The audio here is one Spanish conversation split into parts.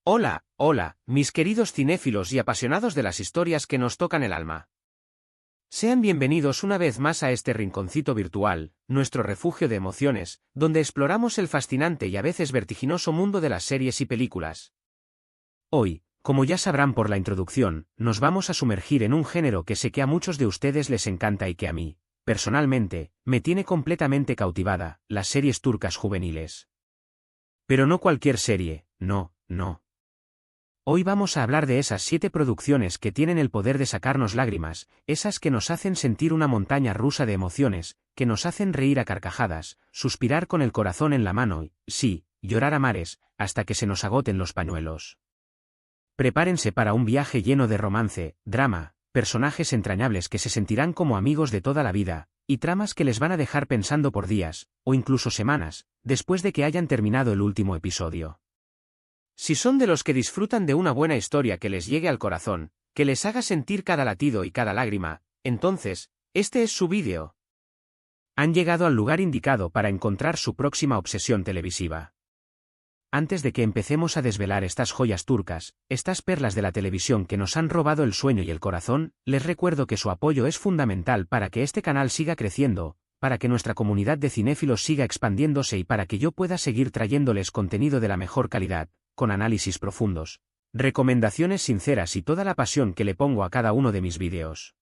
Hola, hola, mis queridos cinéfilos y apasionados de las historias que nos tocan el alma. Sean bienvenidos una vez más a este rinconcito virtual, nuestro refugio de emociones, donde exploramos el fascinante y a veces vertiginoso mundo de las series y películas. Hoy, como ya sabrán por la introducción, nos vamos a sumergir en un género que sé que a muchos de ustedes les encanta y que a mí, personalmente, me tiene completamente cautivada, las series turcas juveniles. Pero no cualquier serie, no. Hoy vamos a hablar de esas 7 producciones que tienen el poder de sacarnos lágrimas, esas que nos hacen sentir una montaña rusa de emociones, que nos hacen reír a carcajadas, suspirar con el corazón en la mano y, sí, llorar a mares, hasta que se nos agoten los pañuelos. Prepárense para un viaje lleno de romance, drama, personajes entrañables que se sentirán como amigos de toda la vida, y tramas que les van a dejar pensando por días, o incluso semanas, después de que hayan terminado el último episodio. Si son de los que disfrutan de una buena historia que les llegue al corazón, que les haga sentir cada latido y cada lágrima, entonces, este es su vídeo. Han llegado al lugar indicado para encontrar su próxima obsesión televisiva. Antes de que empecemos a desvelar estas joyas turcas, estas perlas de la televisión que nos han robado el sueño y el corazón, les recuerdo que su apoyo es fundamental para que este canal siga creciendo, para que nuestra comunidad de cinéfilos siga expandiéndose y para que yo pueda seguir trayéndoles contenido de la mejor calidad, con análisis profundos, recomendaciones sinceras y toda la pasión que le pongo a cada uno de mis vídeos.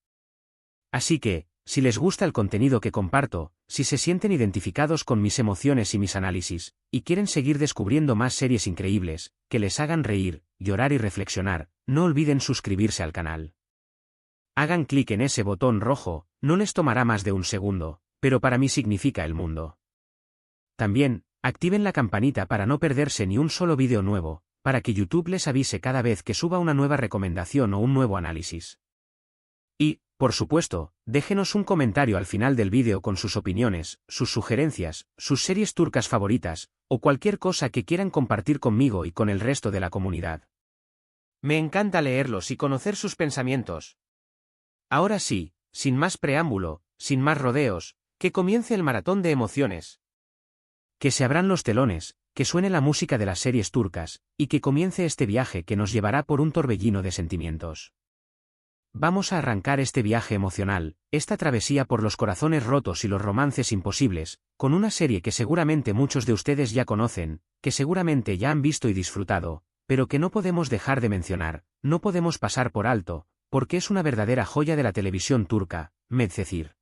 Así que, si les gusta el contenido que comparto, si se sienten identificados con mis emociones y mis análisis, y quieren seguir descubriendo más series increíbles, que les hagan reír, llorar y reflexionar, no olviden suscribirse al canal. Hagan clic en ese botón rojo, no les tomará más de un segundo, pero para mí significa el mundo. También, activen la campanita para no perderse ni un solo vídeo nuevo, para que YouTube les avise cada vez que suba una nueva recomendación o un nuevo análisis. Y, por supuesto, déjenos un comentario al final del vídeo con sus opiniones, sus sugerencias, sus series turcas favoritas, o cualquier cosa que quieran compartir conmigo y con el resto de la comunidad. Me encanta leerlos y conocer sus pensamientos. Ahora sí, sin más preámbulo, sin más rodeos, que comience el maratón de emociones. Que se abran los telones, que suene la música de las series turcas, y que comience este viaje que nos llevará por un torbellino de sentimientos. Vamos a arrancar este viaje emocional, esta travesía por los corazones rotos y los romances imposibles, con una serie que seguramente muchos de ustedes ya conocen, que seguramente ya han visto y disfrutado, pero que no podemos dejar de mencionar, no podemos pasar por alto, porque es una verdadera joya de la televisión turca, Medcezir.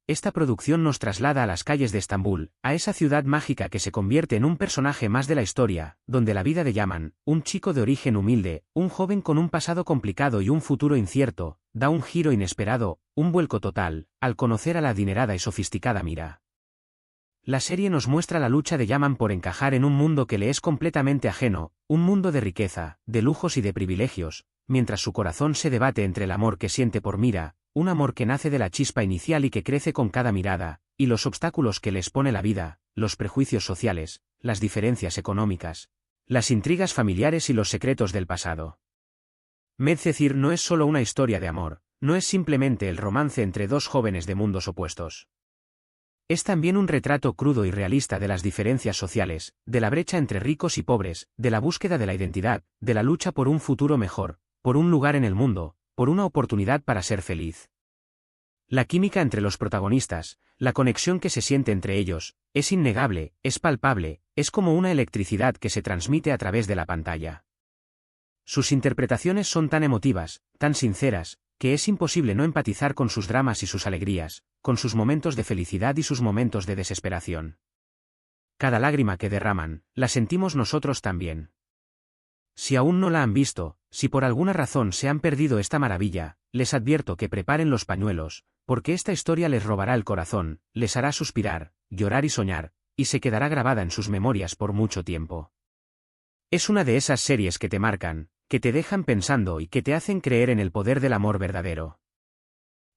Esta producción nos traslada a las calles de Estambul, a esa ciudad mágica que se convierte en un personaje más de la historia, donde la vida de Yaman, un chico de origen humilde, un joven con un pasado complicado y un futuro incierto, da un giro inesperado, un vuelco total, al conocer a la adinerada y sofisticada Mira. La serie nos muestra la lucha de Yaman por encajar en un mundo que le es completamente ajeno, un mundo de riqueza, de lujos y de privilegios, mientras su corazón se debate entre el amor que siente por Mira, un amor que nace de la chispa inicial y que crece con cada mirada, y los obstáculos que les pone la vida, los prejuicios sociales, las diferencias económicas, las intrigas familiares y los secretos del pasado. Medcezir no es solo una historia de amor, no es simplemente el romance entre dos jóvenes de mundos opuestos. Es también un retrato crudo y realista de las diferencias sociales, de la brecha entre ricos y pobres, de la búsqueda de la identidad, de la lucha por un futuro mejor, por un lugar en el mundo, por una oportunidad para ser feliz. La química entre los protagonistas, la conexión que se siente entre ellos, es innegable, es palpable, es como una electricidad que se transmite a través de la pantalla. Sus interpretaciones son tan emotivas, tan sinceras, que es imposible no empatizar con sus dramas y sus alegrías, con sus momentos de felicidad y sus momentos de desesperación. Cada lágrima que derraman, la sentimos nosotros también. Si aún no la han visto, si por alguna razón se han perdido esta maravilla, les advierto que preparen los pañuelos, porque esta historia les robará el corazón, les hará suspirar, llorar y soñar, y se quedará grabada en sus memorias por mucho tiempo. Es una de esas series que te marcan, que te dejan pensando y que te hacen creer en el poder del amor verdadero.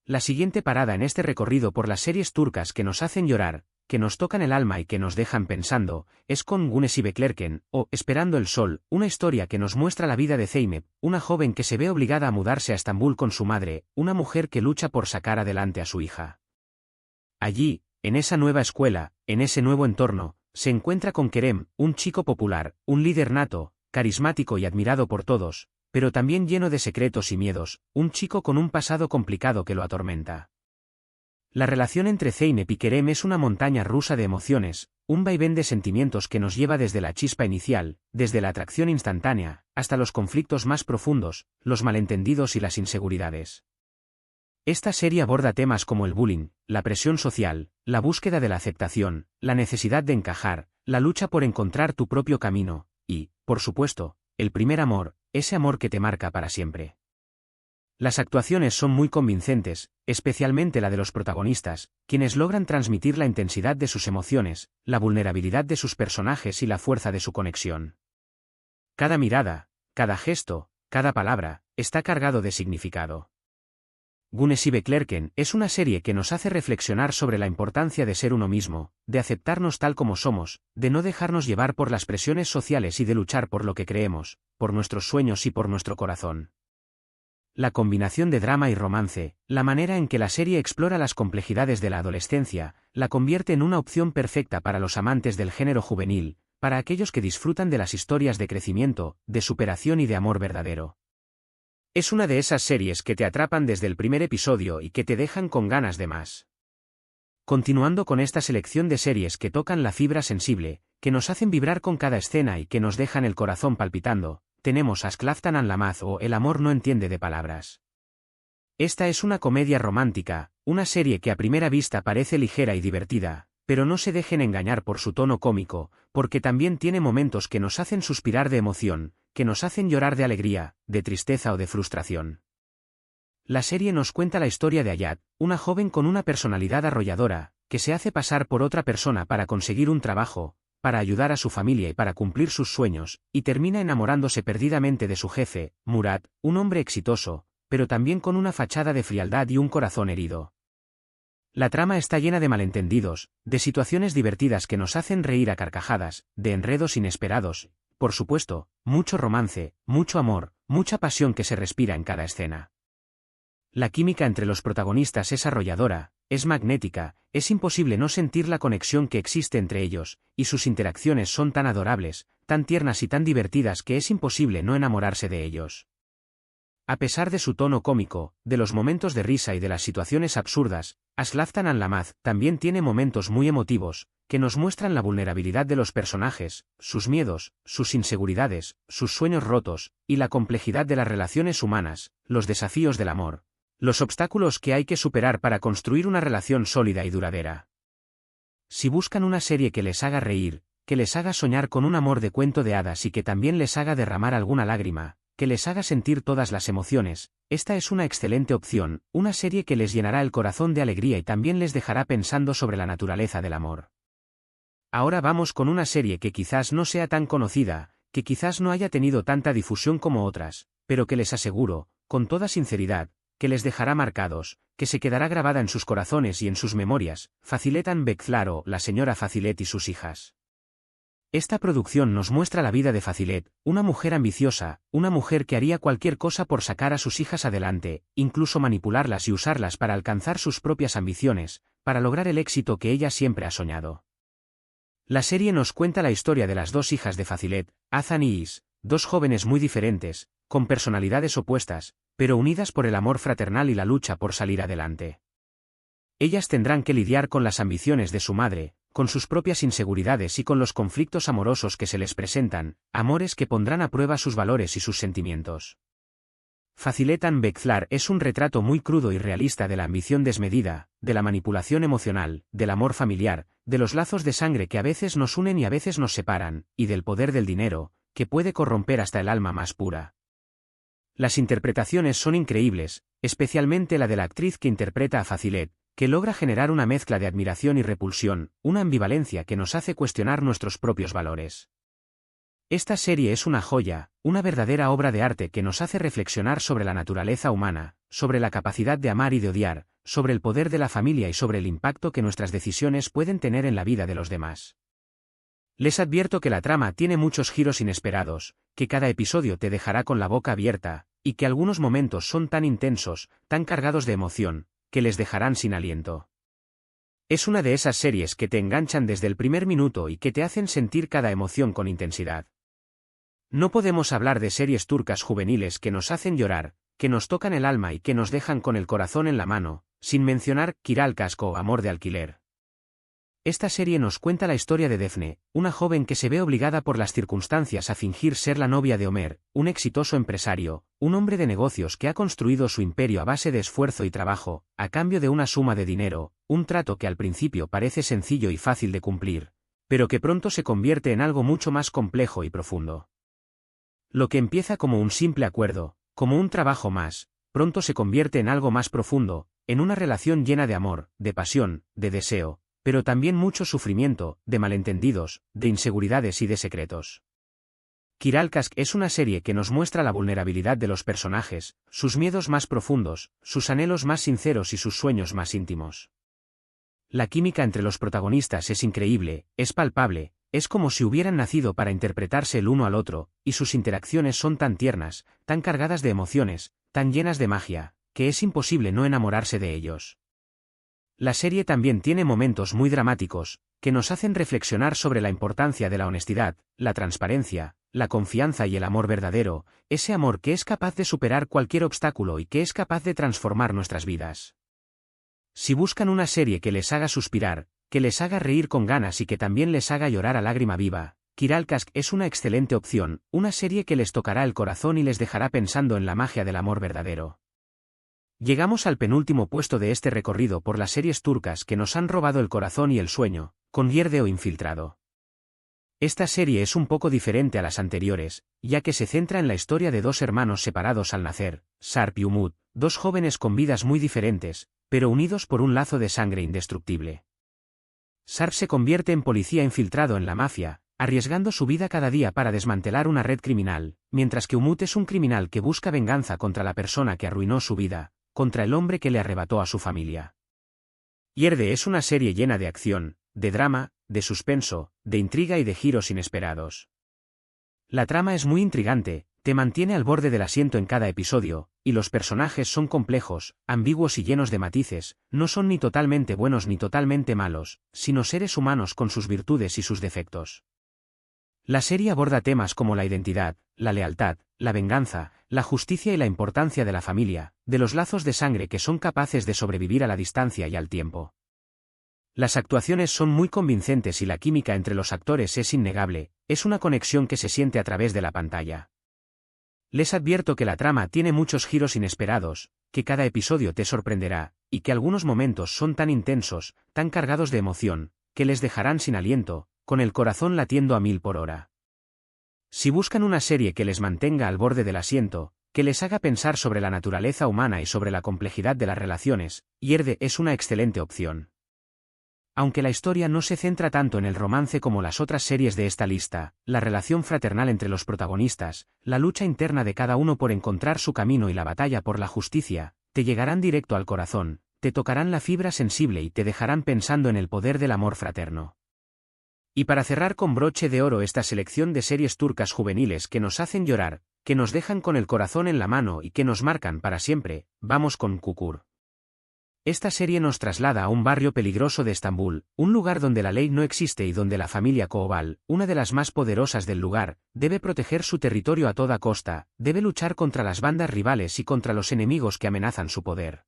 La siguiente parada en este recorrido por las series turcas que nos hacen llorar, que nos tocan el alma y que nos dejan pensando, es con Güneş Beklerken, o Esperando el Sol, una historia que nos muestra la vida de Zeynep, una joven que se ve obligada a mudarse a Estambul con su madre, una mujer que lucha por sacar adelante a su hija. Allí, en esa nueva escuela, en ese nuevo entorno, se encuentra con Kerem, un chico popular, un líder nato, carismático y admirado por todos, pero también lleno de secretos y miedos, un chico con un pasado complicado que lo atormenta. La relación entre Zeynep y Kerem es una montaña rusa de emociones, un vaivén de sentimientos que nos lleva desde la chispa inicial, desde la atracción instantánea, hasta los conflictos más profundos, los malentendidos y las inseguridades. Esta serie aborda temas como el bullying, la presión social, la búsqueda de la aceptación, la necesidad de encajar, la lucha por encontrar tu propio camino, y, por supuesto, el primer amor, ese amor que te marca para siempre. Las actuaciones son muy convincentes, especialmente la de los protagonistas, quienes logran transmitir la intensidad de sus emociones, la vulnerabilidad de sus personajes y la fuerza de su conexión. Cada mirada, cada gesto, cada palabra, está cargado de significado. Gunes y Beklerken es una serie que nos hace reflexionar sobre la importancia de ser uno mismo, de aceptarnos tal como somos, de no dejarnos llevar por las presiones sociales y de luchar por lo que creemos, por nuestros sueños y por nuestro corazón. La combinación de drama y romance, la manera en que la serie explora las complejidades de la adolescencia, la convierte en una opción perfecta para los amantes del género juvenil, para aquellos que disfrutan de las historias de crecimiento, de superación y de amor verdadero. Es una de esas series que te atrapan desde el primer episodio y que te dejan con ganas de más. Continuando con esta selección de series que tocan la fibra sensible, que nos hacen vibrar con cada escena y que nos dejan el corazón palpitando, tenemos a Sklavtan and Lamaz o El amor no entiende de palabras. Esta es una comedia romántica, una serie que a primera vista parece ligera y divertida, pero no se dejen engañar por su tono cómico, porque también tiene momentos que nos hacen suspirar de emoción, que nos hacen llorar de alegría, de tristeza o de frustración. La serie nos cuenta la historia de Ayat, una joven con una personalidad arrolladora, que se hace pasar por otra persona para conseguir un trabajo, para ayudar a su familia y para cumplir sus sueños, y termina enamorándose perdidamente de su jefe, Murat, un hombre exitoso, pero también con una fachada de frialdad y un corazón herido. La trama está llena de malentendidos, de situaciones divertidas que nos hacen reír a carcajadas, de enredos inesperados, por supuesto, mucho romance, mucho amor, mucha pasión que se respira en cada escena. La química entre los protagonistas es arrolladora, es magnética, es imposible no sentir la conexión que existe entre ellos, y sus interacciones son tan adorables, tan tiernas y tan divertidas que es imposible no enamorarse de ellos. A pesar de su tono cómico, de los momentos de risa y de las situaciones absurdas, Sklavtan and Lamaz también tiene momentos muy emotivos, que nos muestran la vulnerabilidad de los personajes, sus miedos, sus inseguridades, sus sueños rotos, y la complejidad de las relaciones humanas, los desafíos del amor, los obstáculos que hay que superar para construir una relación sólida y duradera. Si buscan una serie que les haga reír, que les haga soñar con un amor de cuento de hadas y que también les haga derramar alguna lágrima, que les haga sentir todas las emociones, esta es una excelente opción, una serie que les llenará el corazón de alegría y también les dejará pensando sobre la naturaleza del amor. Ahora vamos con una serie que quizás no sea tan conocida, que quizás no haya tenido tanta difusión como otras, pero que les aseguro, con toda sinceridad, que les dejará marcados, que se quedará grabada en sus corazones y en sus memorias, Fazilet and Bekflar o La señora Fazilet y sus hijas. Esta producción nos muestra la vida de Fazilet, una mujer ambiciosa, una mujer que haría cualquier cosa por sacar a sus hijas adelante, incluso manipularlas y usarlas para alcanzar sus propias ambiciones, para lograr el éxito que ella siempre ha soñado. La serie nos cuenta la historia de las dos hijas de Fazilet, Hazan y Is, dos jóvenes muy diferentes, con personalidades opuestas, pero unidas por el amor fraternal y la lucha por salir adelante. Ellas tendrán que lidiar con las ambiciones de su madre, con sus propias inseguridades y con los conflictos amorosos que se les presentan, amores que pondrán a prueba sus valores y sus sentimientos. Fazilet and Bekflar es un retrato muy crudo y realista de la ambición desmedida, de la manipulación emocional, del amor familiar, de los lazos de sangre que a veces nos unen y a veces nos separan, y del poder del dinero, que puede corromper hasta el alma más pura. Las interpretaciones son increíbles, especialmente la de la actriz que interpreta a Fazilet, que logra generar una mezcla de admiración y repulsión, una ambivalencia que nos hace cuestionar nuestros propios valores. Esta serie es una joya, una verdadera obra de arte que nos hace reflexionar sobre la naturaleza humana, sobre la capacidad de amar y de odiar, sobre el poder de la familia y sobre el impacto que nuestras decisiones pueden tener en la vida de los demás. Les advierto que la trama tiene muchos giros inesperados, que cada episodio te dejará con la boca abierta, y que algunos momentos son tan intensos, tan cargados de emoción, que les dejarán sin aliento. Es una de esas series que te enganchan desde el primer minuto y que te hacen sentir cada emoción con intensidad. No podemos hablar de series turcas juveniles que nos hacen llorar, que nos tocan el alma y que nos dejan con el corazón en la mano, sin mencionar Kiralkask o Amor de alquiler. Esta serie nos cuenta la historia de Defne, una joven que se ve obligada por las circunstancias a fingir ser la novia de Ömer, un exitoso empresario, un hombre de negocios que ha construido su imperio a base de esfuerzo y trabajo, a cambio de una suma de dinero, un trato que al principio parece sencillo y fácil de cumplir, pero que pronto se convierte en algo mucho más complejo y profundo. Lo que empieza como un simple acuerdo, como un trabajo más, pronto se convierte en algo más profundo, en una relación llena de amor, de pasión, de deseo, pero también mucho sufrimiento, de malentendidos, de inseguridades y de secretos. Kiralkask es una serie que nos muestra la vulnerabilidad de los personajes, sus miedos más profundos, sus anhelos más sinceros y sus sueños más íntimos. La química entre los protagonistas es increíble, es palpable, es como si hubieran nacido para interpretarse el uno al otro, y sus interacciones son tan tiernas, tan cargadas de emociones, tan llenas de magia, que es imposible no enamorarse de ellos. La serie también tiene momentos muy dramáticos, que nos hacen reflexionar sobre la importancia de la honestidad, la transparencia, la confianza y el amor verdadero, ese amor que es capaz de superar cualquier obstáculo y que es capaz de transformar nuestras vidas. Si buscan una serie que les haga suspirar, que les haga reír con ganas y que también les haga llorar a lágrima viva, Kiralkask es una excelente opción, una serie que les tocará el corazón y les dejará pensando en la magia del amor verdadero. Llegamos al penúltimo puesto de este recorrido por las series turcas que nos han robado el corazón y el sueño, con Yerde o Infiltrado. Esta serie es un poco diferente a las anteriores, ya que se centra en la historia de dos hermanos separados al nacer, Sarp y Umut, dos jóvenes con vidas muy diferentes, pero unidos por un lazo de sangre indestructible. Sarp se convierte en policía infiltrado en la mafia, arriesgando su vida cada día para desmantelar una red criminal, mientras que Umut es un criminal que busca venganza contra la persona que arruinó su vida, contra el hombre que le arrebató a su familia. Yerde es una serie llena de acción, de drama, de suspenso, de intriga y de giros inesperados. La trama es muy intrigante, te mantiene al borde del asiento en cada episodio, y los personajes son complejos, ambiguos y llenos de matices, no son ni totalmente buenos ni totalmente malos, sino seres humanos con sus virtudes y sus defectos. La serie aborda temas como la identidad, la lealtad, la venganza, la justicia y la importancia de la familia, de los lazos de sangre que son capaces de sobrevivir a la distancia y al tiempo. Las actuaciones son muy convincentes y la química entre los actores es innegable, es una conexión que se siente a través de la pantalla. Les advierto que la trama tiene muchos giros inesperados, que cada episodio te sorprenderá, y que algunos momentos son tan intensos, tan cargados de emoción, que les dejarán sin aliento, con el corazón latiendo a 1000 por hora. Si buscan una serie que les mantenga al borde del asiento, que les haga pensar sobre la naturaleza humana y sobre la complejidad de las relaciones, Yerde es una excelente opción. Aunque la historia no se centra tanto en el romance como las otras series de esta lista, la relación fraternal entre los protagonistas, la lucha interna de cada uno por encontrar su camino y la batalla por la justicia, te llegarán directo al corazón, te tocarán la fibra sensible y te dejarán pensando en el poder del amor fraterno. Y para cerrar con broche de oro esta selección de series turcas juveniles que nos hacen llorar, que nos dejan con el corazón en la mano y que nos marcan para siempre, vamos con Kukur. Esta serie nos traslada a un barrio peligroso de Estambul, un lugar donde la ley no existe y donde la familia Koval, una de las más poderosas del lugar, debe proteger su territorio a toda costa, debe luchar contra las bandas rivales y contra los enemigos que amenazan su poder.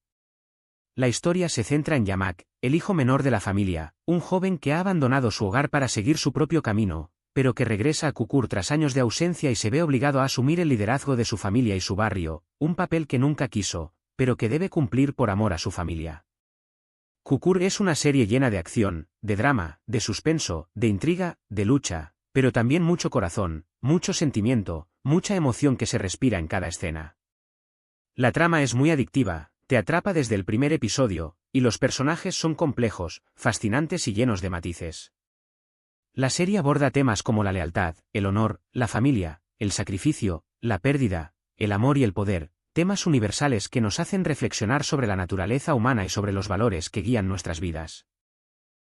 La historia se centra en Yamak, el hijo menor de la familia, un joven que ha abandonado su hogar para seguir su propio camino, pero que regresa a Kukur tras años de ausencia y se ve obligado a asumir el liderazgo de su familia y su barrio, un papel que nunca quiso, pero que debe cumplir por amor a su familia. Kukur es una serie llena de acción, de drama, de suspenso, de intriga, de lucha, pero también mucho corazón, mucho sentimiento, mucha emoción que se respira en cada escena. La trama es muy adictiva, te atrapa desde el primer episodio, y los personajes son complejos, fascinantes y llenos de matices. La serie aborda temas como la lealtad, el honor, la familia, el sacrificio, la pérdida, el amor y el poder, temas universales que nos hacen reflexionar sobre la naturaleza humana y sobre los valores que guían nuestras vidas.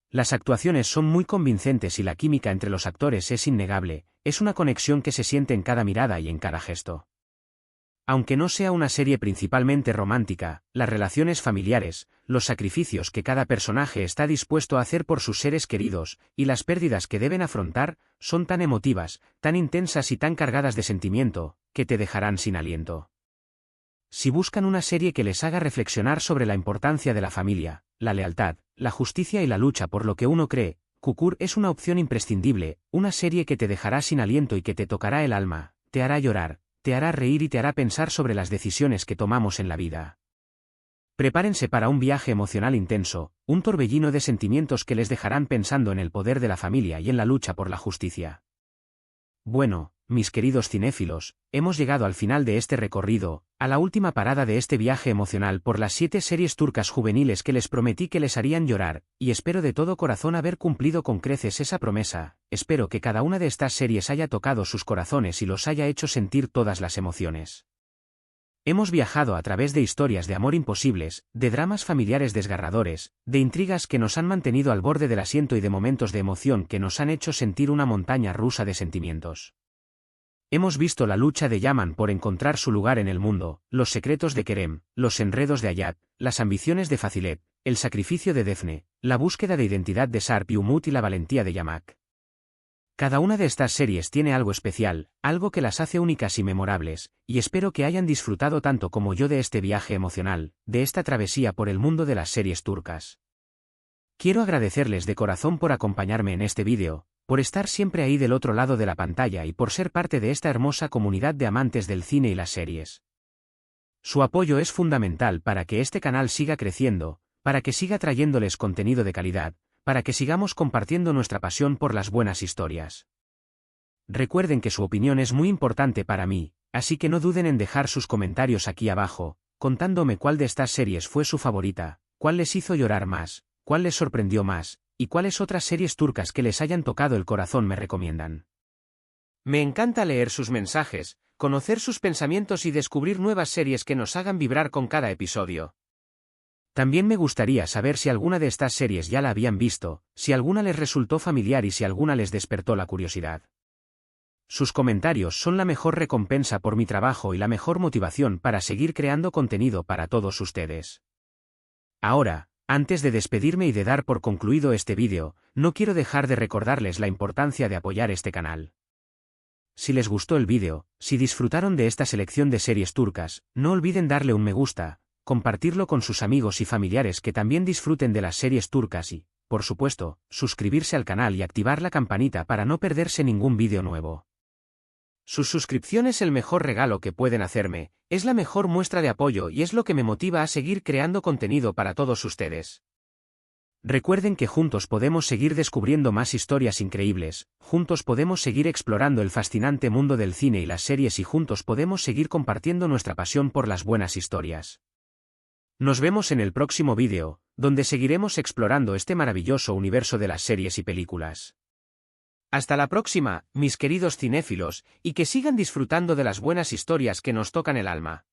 Las actuaciones son muy convincentes y la química entre los actores es innegable, es una conexión que se siente en cada mirada y en cada gesto. Aunque no sea una serie principalmente romántica, las relaciones familiares, los sacrificios que cada personaje está dispuesto a hacer por sus seres queridos, y las pérdidas que deben afrontar, son tan emotivas, tan intensas y tan cargadas de sentimiento, que te dejarán sin aliento. Si buscan una serie que les haga reflexionar sobre la importancia de la familia, la lealtad, la justicia y la lucha por lo que uno cree, Cucur es una opción imprescindible, una serie que te dejará sin aliento y que te tocará el alma, te hará llorar, te hará reír y te hará pensar sobre las decisiones que tomamos en la vida. Prepárense para un viaje emocional intenso, un torbellino de sentimientos que les dejarán pensando en el poder de la familia y en la lucha por la justicia. Bueno, mis queridos cinéfilos, hemos llegado al final de este recorrido, a la última parada de este viaje emocional por las 7 series turcas juveniles que les prometí que les harían llorar, y espero de todo corazón haber cumplido con creces esa promesa. Espero que cada una de estas series haya tocado sus corazones y los haya hecho sentir todas las emociones. Hemos viajado a través de historias de amor imposibles, de dramas familiares desgarradores, de intrigas que nos han mantenido al borde del asiento y de momentos de emoción que nos han hecho sentir una montaña rusa de sentimientos. Hemos visto la lucha de Yaman por encontrar su lugar en el mundo, los secretos de Kerem, los enredos de Ayat, las ambiciones de Fazilet, el sacrificio de Defne, la búsqueda de identidad de Sarp y Umut y la valentía de Yamak. Cada una de estas series tiene algo especial, algo que las hace únicas y memorables, y espero que hayan disfrutado tanto como yo de este viaje emocional, de esta travesía por el mundo de las series turcas. Quiero agradecerles de corazón por acompañarme en este vídeo, por estar siempre ahí del otro lado de la pantalla y por ser parte de esta hermosa comunidad de amantes del cine y las series. Su apoyo es fundamental para que este canal siga creciendo, para que siga trayéndoles contenido de calidad, para que sigamos compartiendo nuestra pasión por las buenas historias. Recuerden que su opinión es muy importante para mí, así que no duden en dejar sus comentarios aquí abajo, contándome cuál de estas series fue su favorita, cuál les hizo llorar más, cuál les sorprendió más, y cuáles otras series turcas que les hayan tocado el corazón me recomiendan. Me encanta leer sus mensajes, conocer sus pensamientos y descubrir nuevas series que nos hagan vibrar con cada episodio. También me gustaría saber si alguna de estas series ya la habían visto, si alguna les resultó familiar y si alguna les despertó la curiosidad. Sus comentarios son la mejor recompensa por mi trabajo y la mejor motivación para seguir creando contenido para todos ustedes. Ahora, antes de despedirme y de dar por concluido este vídeo, no quiero dejar de recordarles la importancia de apoyar este canal. Si les gustó el vídeo, si disfrutaron de esta selección de series turcas, no olviden darle un me gusta, compartirlo con sus amigos y familiares que también disfruten de las series turcas y, por supuesto, suscribirse al canal y activar la campanita para no perderse ningún vídeo nuevo. Su suscripción es el mejor regalo que pueden hacerme, es la mejor muestra de apoyo y es lo que me motiva a seguir creando contenido para todos ustedes. Recuerden que juntos podemos seguir descubriendo más historias increíbles, juntos podemos seguir explorando el fascinante mundo del cine y las series y juntos podemos seguir compartiendo nuestra pasión por las buenas historias. Nos vemos en el próximo vídeo, donde seguiremos explorando este maravilloso universo de las series y películas. Hasta la próxima, mis queridos cinéfilos, y que sigan disfrutando de las buenas historias que nos tocan el alma.